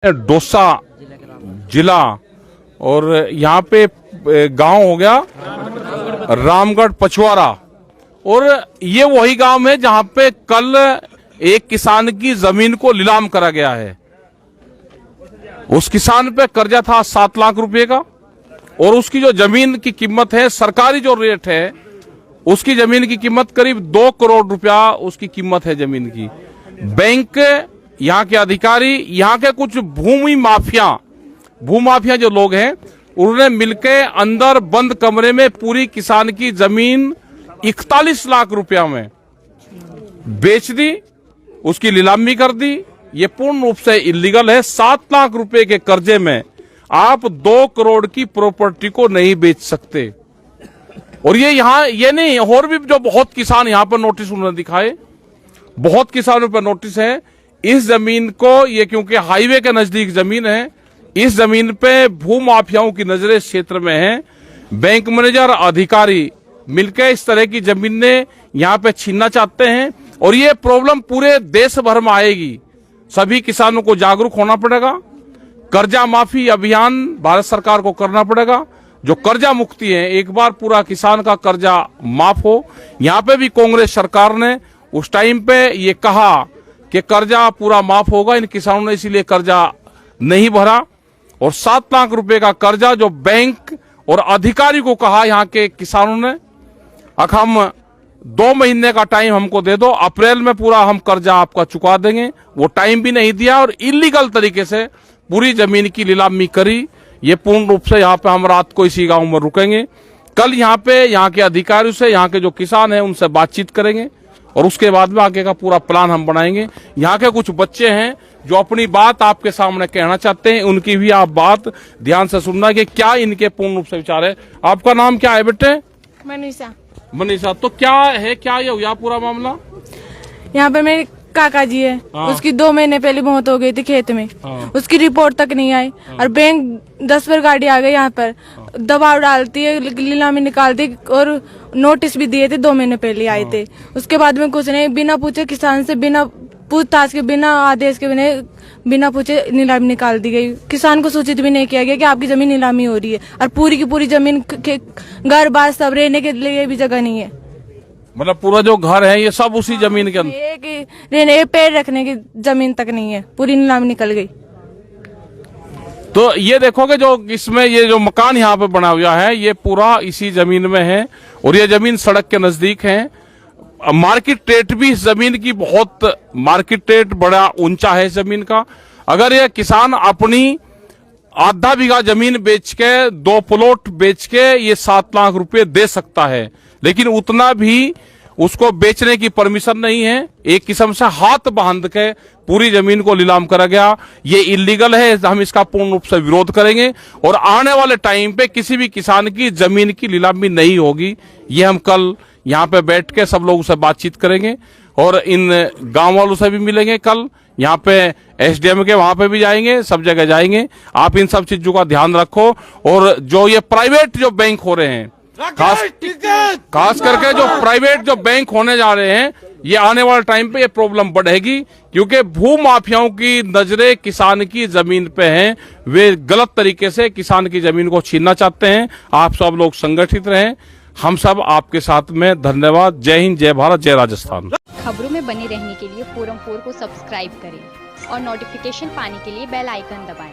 डोसा जिला और यहाँ पे गांव हो गया रामगढ़ पछवाड़ा। और ये वही गांव है जहां पे कल एक किसान की जमीन को नीलाम करा गया है। उस किसान पे कर्जा था 7 लाख रुपए का और उसकी जो जमीन की कीमत है, सरकारी जो रेट है, उसकी जमीन की कीमत करीब 2 करोड़ रुपया उसकी कीमत है जमीन की। बैंक, यहाँ के अधिकारी, यहाँ के कुछ भूमाफिया जो लोग हैं, उन्होंने मिलके अंदर बंद कमरे में पूरी किसान की जमीन 41 लाख रुपया में बेच दी, उसकी नीलामी कर दी। ये पूर्ण रूप से इलीगल है। 7 लाख रुपए के कर्जे में आप 2 करोड़ की प्रॉपर्टी को नहीं बेच सकते। और ये नहीं, और भी जो बहुत किसान यहाँ पर नोटिस उन्होंने दिखाए, बहुत किसानों पर नोटिस है। इस जमीन को, ये क्योंकि हाईवे के नजदीक जमीन है, इस जमीन पे भूमाफियाओं की नजरें इस क्षेत्र में है। बैंक मैनेजर, अधिकारी मिलकर इस तरह की जमीनें यहाँ पे छीनना चाहते हैं और ये प्रॉब्लम पूरे देश भर में आएगी। सभी किसानों को जागरूक होना पड़ेगा। कर्जा माफी अभियान भारत सरकार को करना पड़ेगा। जो कर्जा मुक्ति है, एक बार पूरा किसान का कर्जा माफ हो। यहाँ पे भी कांग्रेस सरकार ने उस टाइम पे ये कहा कि कर्जा पूरा माफ होगा, इन किसानों ने इसीलिए कर्जा नहीं भरा। और 7 लाख रुपए का कर्जा जो बैंक और अधिकारी को कहा यहाँ के किसानों ने, हम 2 महीने का टाइम हमको दे दो, अप्रैल में पूरा हम कर्जा आपका चुका देंगे, वो टाइम भी नहीं दिया और इलीगल तरीके से पूरी जमीन की नीलामी करी। ये पूर्ण रूप से यहाँ पे हम रात को इसी गांव में रुकेंगे। कल यहाँ पे यहाँ के अधिकारियों से, यहाँ के जो किसान हैं उनसे बातचीत करेंगे और उसके बाद में आगे का पूरा प्लान हम बनाएंगे। यहाँ के कुछ बच्चे हैं जो अपनी बात आपके सामने कहना चाहते हैं, उनकी भी आप बात ध्यान से सुनना कि क्या इनके पूर्ण रूप से विचार है। आपका नाम क्या है बेटे? मनीषा। तो क्या है, क्या ये हुआ पूरा मामला? यहाँ पे मेरे काका जी है, उसकी 2 महीने पहले मौत हो गई थी खेत में। उसकी रिपोर्ट तक नहीं आई और बैंक 10 बार गाड़ी आ गई यहाँ पर, दबाव डालती है, नीलामी निकालती और नोटिस भी दिए थे, 2 महीने पहले आए थे। उसके बाद में कुछ नहीं, बिना पूछे किसान से, बिना पूछताछ के, बिना आदेश के, बिना पूछे नीलामी निकाल दी गई। किसान को सूचित भी नहीं किया गया कि आपकी जमीन नीलामी हो रही है और पूरी की पूरी जमीन, घर बार सब, रहने के लिए भी जगह नहीं है। मतलब पूरा जो घर है ये सब उसी जमीन के अंदर, रहने, पैर रखने की जमीन तक नहीं है, पूरी नीलामी निकल गई। तो ये देखोगे जो इसमें ये जो मकान यहाँ पे बना हुआ है, ये पूरा इसी जमीन में है और ये जमीन सड़क के नजदीक है। मार्केट रेट भी इस जमीन की बहुत, मार्केट रेट बड़ा ऊंचा है इस जमीन का। अगर ये किसान अपनी आधा बीघा जमीन बेच के, 2 प्लॉट बेच के ये 7 लाख रुपए दे सकता है, लेकिन उतना भी उसको बेचने की परमिशन नहीं है। एक किस्म से हाथ बांध के पूरी जमीन को नीलाम करा गया। ये इलीगल है, हम इसका पूर्ण रूप से विरोध करेंगे और आने वाले टाइम पे किसी भी किसान की जमीन की नीलामी नहीं होगी। ये हम कल यहाँ पे बैठ के सब लोगों से बातचीत करेंगे और इन गांव वालों से भी मिलेंगे। कल यहाँ पे एसडीएम के वहां पे भी जाएंगे, सब जगह जाएंगे। आप इन सब चीजों का ध्यान रखो। और जो ये प्राइवेट जो बैंक हो रहे हैं, खास करके जो प्राइवेट जो बैंक होने जा रहे हैं, ये आने वाले टाइम पे ये प्रॉब्लम बढ़ेगी क्योंकि भूमाफियाओं की नजरें किसान की जमीन पे हैं। वे गलत तरीके से किसान की जमीन को छीनना चाहते हैं। आप सब लोग संगठित रहें, हम सब आपके साथ में। धन्यवाद। जय हिंद, जय भारत, जय राजस्थान। खबरों में बने रहने के लिए फोरम 4 को सब्सक्राइब करें और नोटिफिकेशन पाने के लिए बेल आइकन दबाएं।